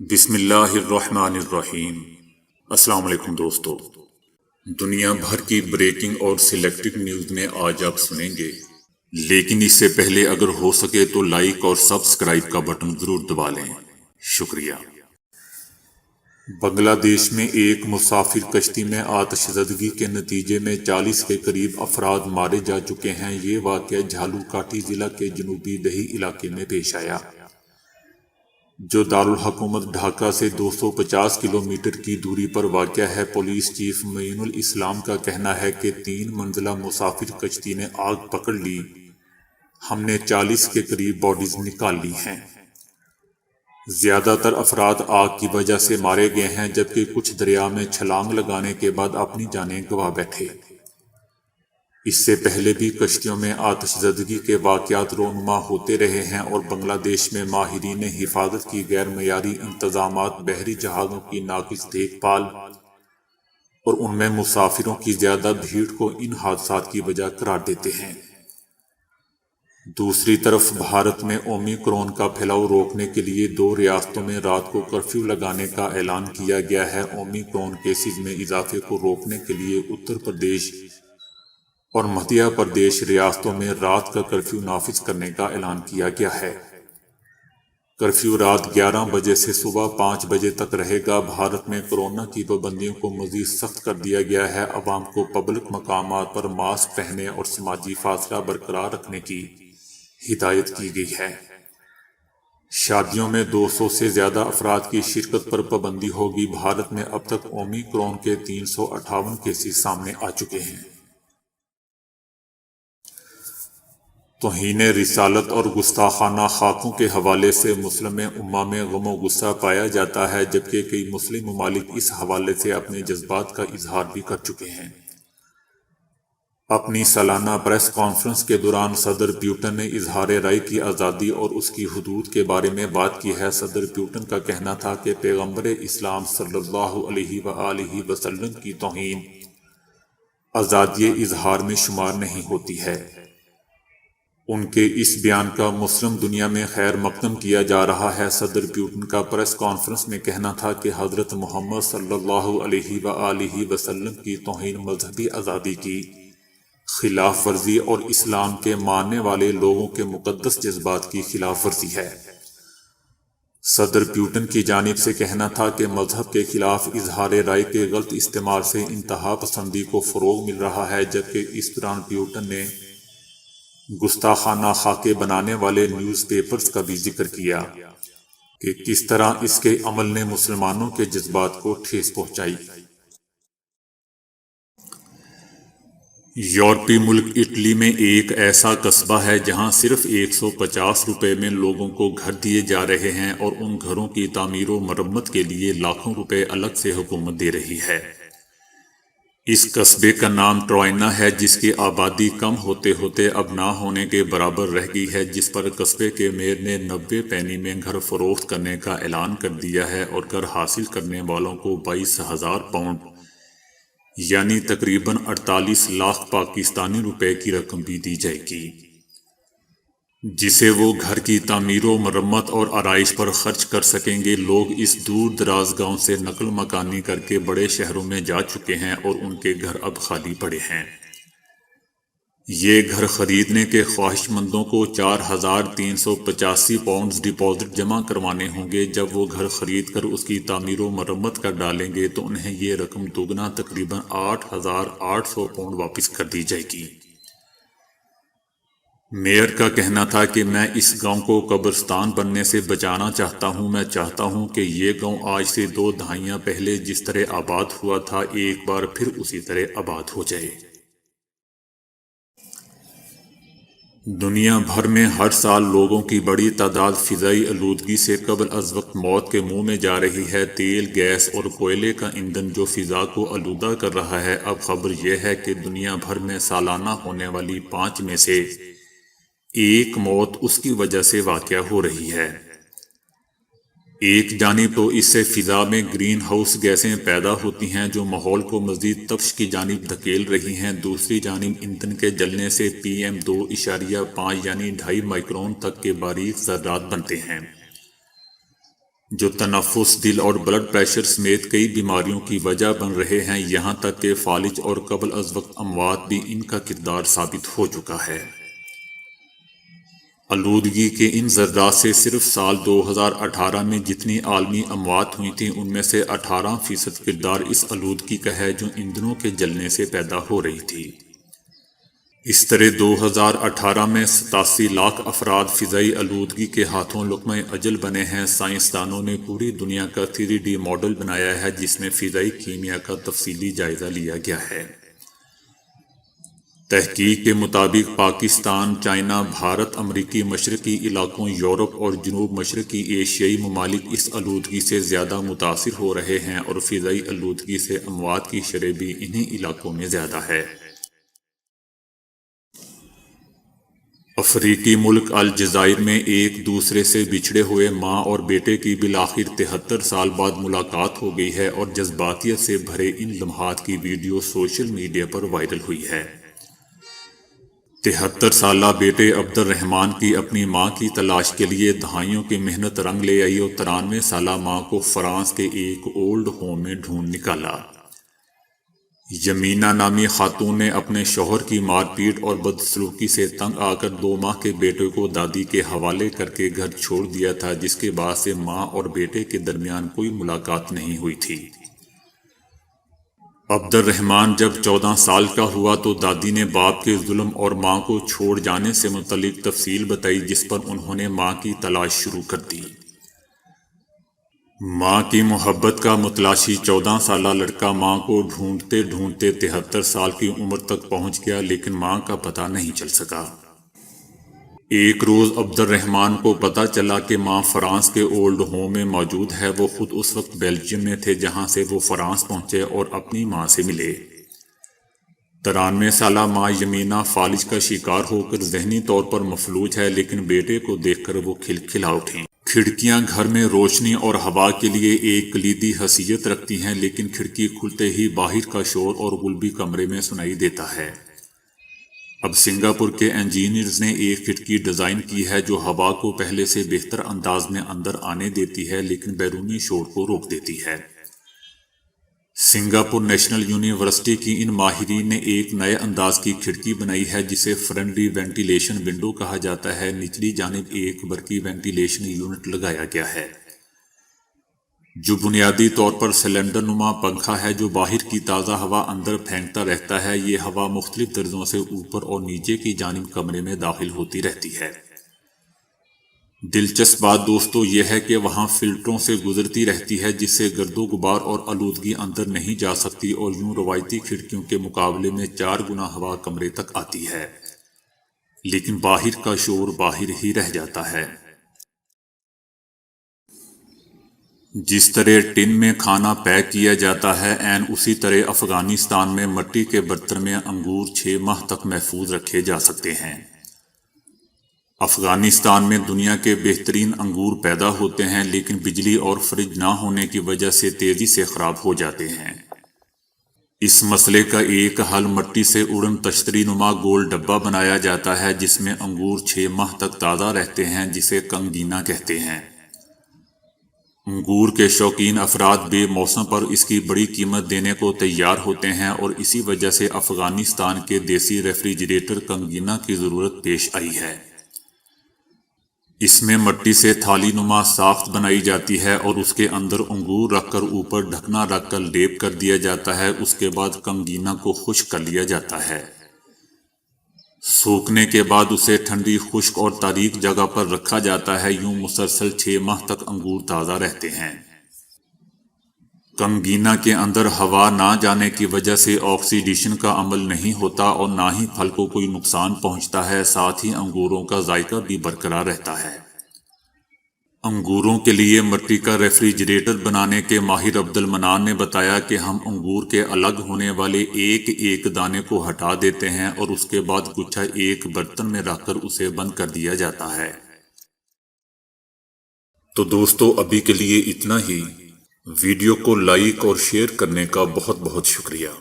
بسم اللہ الرحمن الرحیم۔ السلام علیکم دوستو، دنیا بھر کی بریکنگ اور سلیکٹڈ نیوز میں آج آپ سنیں گے، لیکن اس سے پہلے اگر ہو سکے تو لائک اور سبسکرائب کا بٹن ضرور دبا لیں، شکریہ۔ بنگلہ دیش میں ایک مسافر کشتی میں آتش زدگی کے نتیجے میں 40 کے قریب افراد مارے جا چکے ہیں۔ یہ واقعہ جھالو-کاٹھی ضلع کے جنوبی دیہی علاقے میں پیش آیا، جو دارالحکومت ڈھاکہ سے 250 کلومیٹر کی دوری پر واقع ہے۔ پولیس چیف معین الاسلام کا کہنا ہے کہ 3 منزلہ مسافر کشتی نے آگ پکڑ لی۔ ہم نے 40 کے قریب باڈیز نکال لی ہیں۔ زیادہ تر افراد آگ کی وجہ سے مارے گئے ہیں، جبکہ کچھ دریا میں چھلانگ لگانے کے بعد اپنی جانیں گنوا بیٹھے۔ اس سے پہلے بھی کشتیوں میں آتش زدگی کے واقعات رونما ہوتے رہے ہیں اور بنگلہ دیش میں ماہرین حفاظت کی غیر معیاری انتظامات، بحری جہازوں کی ناقص دیکھ بھال اور ان میں مسافروں کی زیادہ بھیڑ کو ان حادثات کی وجہ قرار دیتے ہیں۔ دوسری طرف بھارت میں اومیکرون کا پھیلاؤ روکنے کے لیے 2 ریاستوں میں رات کو کرفیو لگانے کا اعلان کیا گیا ہے۔ اومیکرون کیسز میں اضافے کو روکنے کے لیے اتر پردیش اور مدھیہ پردیش ریاستوں میں رات کا کرفیو نافذ کرنے کا اعلان کیا گیا ہے۔ کرفیو رات 11 بجے سے صبح 5 بجے تک رہے گا۔ بھارت میں کورونا کی پابندیوں کو مزید سخت کر دیا گیا ہے۔ عوام کو پبلک مقامات پر ماسک پہننے اور سماجی فاصلہ برقرار رکھنے کی ہدایت کی گئی ہے۔ شادیوں میں 200 سے زیادہ افراد کی شرکت پر پابندی ہوگی۔ بھارت میں اب تک اومیکرون کے 358 کیسز سامنے آ چکے ہیں۔ توہین رسالت اور گستاخانہ خاکوں کے حوالے سے مسلم امہ میں غم و غصہ پایا جاتا ہے، جبکہ کئی مسلم ممالک اس حوالے سے اپنے جذبات کا اظہار بھی کر چکے ہیں۔ اپنی سالانہ پریس کانفرنس کے دوران صدر پیوٹن نے اظہار رائے کی آزادی اور اس کی حدود کے بارے میں بات کی ہے۔ صدر پیوٹن کا کہنا تھا کہ پیغمبر اسلام صلی اللہ علیہ وآلہ وسلم کی توہین آزادی اظہار میں شمار نہیں ہوتی ہے۔ ان کے اس بیان کا مسلم دنیا میں خیر مقدم کیا جا رہا ہے۔ صدر پیوٹن کا پریس کانفرنس میں کہنا تھا کہ حضرت محمد صلی اللہ علیہ وآلہ وسلم کی توہین مذہبی آزادی کی خلاف ورزی اور اسلام کے ماننے والے لوگوں کے مقدس جذبات کی خلاف ورزی ہے۔ صدر پیوٹن کی جانب سے کہنا تھا کہ مذہب کے خلاف اظہار رائے کے غلط استعمال سے انتہا پسندی کو فروغ مل رہا ہے، جبکہ اس دوران پیوٹن نے گستاخانہ خاکے بنانے والے نیوز پیپرز کا بھی ذکر کیا کہ کس طرح اس کے عمل نے مسلمانوں کے جذبات کو ٹھیس پہنچائی۔ یورپی ملک اٹلی میں ایک ایسا قصبہ ہے جہاں صرف 150 روپے میں لوگوں کو گھر دیے جا رہے ہیں اور ان گھروں کی تعمیر و مرمت کے لیے لاکھوں روپے الگ سے حکومت دے رہی ہے۔ اس قصبے کا نام ٹرائنا ہے، جس کی آبادی کم ہوتے ہوتے اب نہ ہونے کے برابر رہ گئی ہے، جس پر قصبے کے میئر نے 90 پینی میں گھر فروخت کرنے کا اعلان کر دیا ہے اور گھر حاصل کرنے والوں کو 22,000 پاؤنڈ یعنی تقریباً 48 لاکھ پاکستانی روپے کی رقم بھی دی جائے گی، جسے وہ گھر کی تعمیر و مرمت اور آرائش پر خرچ کر سکیں گے۔ لوگ اس دور دراز گاؤں سے نقل مکانی کر کے بڑے شہروں میں جا چکے ہیں اور ان کے گھر اب خالی پڑے ہیں۔ یہ گھر خریدنے کے خواہش مندوں کو 4,385 پاؤنڈز ڈپازٹ جمع کروانے ہوں گے۔ جب وہ گھر خرید کر اس کی تعمیر و مرمت کر ڈالیں گے تو انہیں یہ رقم دوگنا تقریباً 8,800 پاؤنڈ واپس کر دی جائے گی۔ میئر کا کہنا تھا کہ میں اس گاؤں کو قبرستان بننے سے بچانا چاہتا ہوں۔ میں چاہتا ہوں کہ یہ گاؤں آج سے 2 دہائیاں پہلے جس طرح آباد ہوا تھا ایک بار پھر اسی طرح آباد ہو جائے۔ دنیا بھر میں ہر سال لوگوں کی بڑی تعداد فضائی آلودگی سے قبل از وقت موت کے منہ میں جا رہی ہے۔ تیل، گیس اور کوئلے کا ایندھن جو فضا کو آلودہ کر رہا ہے۔ اب خبر یہ ہے کہ دنیا بھر میں سالانہ ہونے والی 5 میں سے 1 موت اس کی وجہ سے واقع ہو رہی ہے۔ ایک جانب تو اس سے فضا میں گرین ہاؤس گیسیں پیدا ہوتی ہیں جو ماحول کو مزید تپش کی جانب دھکیل رہی ہیں، دوسری جانب ایندھن کے جلنے سے PM2.5 یعنی 2.5 مائکرون تک کے باریک ذرات بنتے ہیں۔ جو تنفس، دل اور بلڈ پریشر سمیت کئی بیماریوں کی وجہ بن رہے ہیں، یہاں تک کہ فالج اور قبل از وقت اموات بھی ان کا کردار ثابت ہو چکا ہے۔ آلودگی کے ان ذرات سے صرف سال 2018 میں جتنی عالمی اموات ہوئی تھیں، ان میں سے 18% کردار اس آلودگی کا ہے جو ایندھنوں کے جلنے سے پیدا ہو رہی تھی۔ اس طرح 2018 میں 87 لاکھ افراد فضائی آلودگی کے ہاتھوں لقمہ اجل بنے ہیں۔ سائنسدانوں نے پوری دنیا کا 3D ماڈل بنایا ہے جس میں فضائی کیمیا کا تفصیلی جائزہ لیا گیا ہے۔ تحقیق کے مطابق پاکستان، چائنا، بھارت، امریکی مشرقی علاقوں، یورپ اور جنوب مشرقی ایشیائی ممالک اس آلودگی سے زیادہ متاثر ہو رہے ہیں، اور فضائی آلودگی سے اموات کی شرح بھی انہی علاقوں میں زیادہ ہے۔ افریقی ملک الجزائر میں ایک دوسرے سے بچھڑے ہوئے ماں اور بیٹے کی بالآخر 73 سال بعد ملاقات ہو گئی ہے، اور جذباتیت سے بھرے ان لمحات کی ویڈیو سوشل میڈیا پر وائرل ہوئی ہے۔ 73 سالہ بیٹے عبد الرحمان کی اپنی ماں کی تلاش کے لیے دہائیوں کی محنت رنگ لے آئی، اور 93 سالہ ماں کو فرانس کے ایک اولڈ ہوم میں ڈھونڈ نکالا۔ یمینہ نامی خاتون نے اپنے شوہر کی مار پیٹ اور بدسلوکی سے تنگ آ کر 2 ماہ کے بیٹے کو دادی کے حوالے کر کے گھر چھوڑ دیا تھا، جس کے بعد سے ماں اور بیٹے کے درمیان کوئی ملاقات نہیں ہوئی تھی۔ عبد الرحمان جب 14 سال کا ہوا تو دادی نے باپ کے ظلم اور ماں کو چھوڑ جانے سے متعلق تفصیل بتائی، جس پر انہوں نے ماں کی تلاش شروع کر دی۔ ماں کی محبت کا متلاشی 14 سالہ لڑکا ماں کو ڈھونڈتے ڈھونڈتے 73 سال کی عمر تک پہنچ گیا، لیکن ماں کا پتہ نہیں چل سکا۔ ایک روز عبد الرحمان کو پتہ چلا کہ ماں فرانس کے اولڈ ہوم میں موجود ہے۔ وہ خود اس وقت بیلجیم میں تھے، جہاں سے وہ فرانس پہنچے اور اپنی ماں سے ملے۔ 93 سالہ ماں یمینہ فالج کا شکار ہو کر ذہنی طور پر مفلوج ہے، لیکن بیٹے کو دیکھ کر وہ کھلکھلا اٹھیں۔ کھڑکیاں گھر میں روشنی اور ہوا کے لیے ایک کلیدی حیثیت رکھتی ہیں، لیکن کھڑکی کھلتے ہی باہر کا شور اور غلبی کمرے میں سنائی دیتا ہے۔ اب سنگاپور کے انجینئرز نے ایک کھڑکی ڈیزائن کی ہے جو ہوا کو پہلے سے بہتر انداز میں اندر آنے دیتی ہے، لیکن بیرونی شور کو روک دیتی ہے۔ سنگاپور نیشنل یونیورسٹی کی ان ماہرین نے ایک نئے انداز کی کھڑکی بنائی ہے جسے فرنٹلی وینٹیلیشن ونڈو کہا جاتا ہے۔ نچلی جانب ایک برقی وینٹیلیشن یونٹ لگایا گیا ہے جو بنیادی طور پر سلنڈر نما پنکھا ہے جو باہر کی تازہ ہوا اندر پھینکتا رہتا ہے۔ یہ ہوا مختلف درجوں سے اوپر اور نیچے کی جانب کمرے میں داخل ہوتی رہتی ہے۔ دلچسپ بات دوستو یہ ہے کہ وہاں فلٹروں سے گزرتی رہتی ہے، جس سے گرد و غبار اور آلودگی اندر نہیں جا سکتی، اور یوں روایتی کھڑکیوں کے مقابلے میں 4 گنا ہوا کمرے تک آتی ہے، لیکن باہر کا شور باہر ہی رہ جاتا ہے۔ جس طرح ٹن میں کھانا پیک کیا جاتا ہے، عین اسی طرح افغانستان میں مٹی کے برتن میں انگور 6 ماہ تک محفوظ رکھے جا سکتے ہیں۔ افغانستان میں دنیا کے بہترین انگور پیدا ہوتے ہیں، لیکن بجلی اور فریج نہ ہونے کی وجہ سے تیزی سے خراب ہو جاتے ہیں۔ اس مسئلے کا ایک حل مٹی سے اڑن تشتری نما گول ڈبہ بنایا جاتا ہے جس میں انگور 6 ماہ تک تازہ رہتے ہیں، جسے کنگینا کہتے ہیں۔ انگور کے شوقین افراد بے موسم پر اس کی بڑی قیمت دینے کو تیار ہوتے ہیں، اور اسی وجہ سے افغانستان کے دیسی ریفریجریٹر کنگینا کی ضرورت پیش آئی ہے۔ اس میں مٹی سے تھالی نما ساخت بنائی جاتی ہے اور اس کے اندر انگور رکھ کر اوپر ڈھکنا رکھ کر لیپ کر دیا جاتا ہے۔ اس کے بعد کنگینا کو خشک کر لیا جاتا ہے۔ سوکھنے کے بعد اسے ٹھنڈی، خشک اور تاریک جگہ پر رکھا جاتا ہے۔ یوں مسلسل 6 ماہ تک انگور تازہ رہتے ہیں۔ کنگینا کے اندر ہوا نہ جانے کی وجہ سے آکسیڈیشن کا عمل نہیں ہوتا اور نہ ہی پھل کو کوئی نقصان پہنچتا ہے، ساتھ ہی انگوروں کا ذائقہ بھی برقرار رہتا ہے۔ انگوروں کے لیے مٹی کا ریفریجریٹر بنانے کے ماہر عبد المنان نے بتایا کہ ہم انگور کے الگ ہونے والے ایک ایک دانے کو ہٹا دیتے ہیں اور اس کے بعد گچھا ایک برتن میں رکھ کر اسے بند کر دیا جاتا ہے۔ تو دوستو ابھی کے لیے اتنا ہی۔ ویڈیو کو لائک اور شیئر کرنے کا بہت بہت شکریہ۔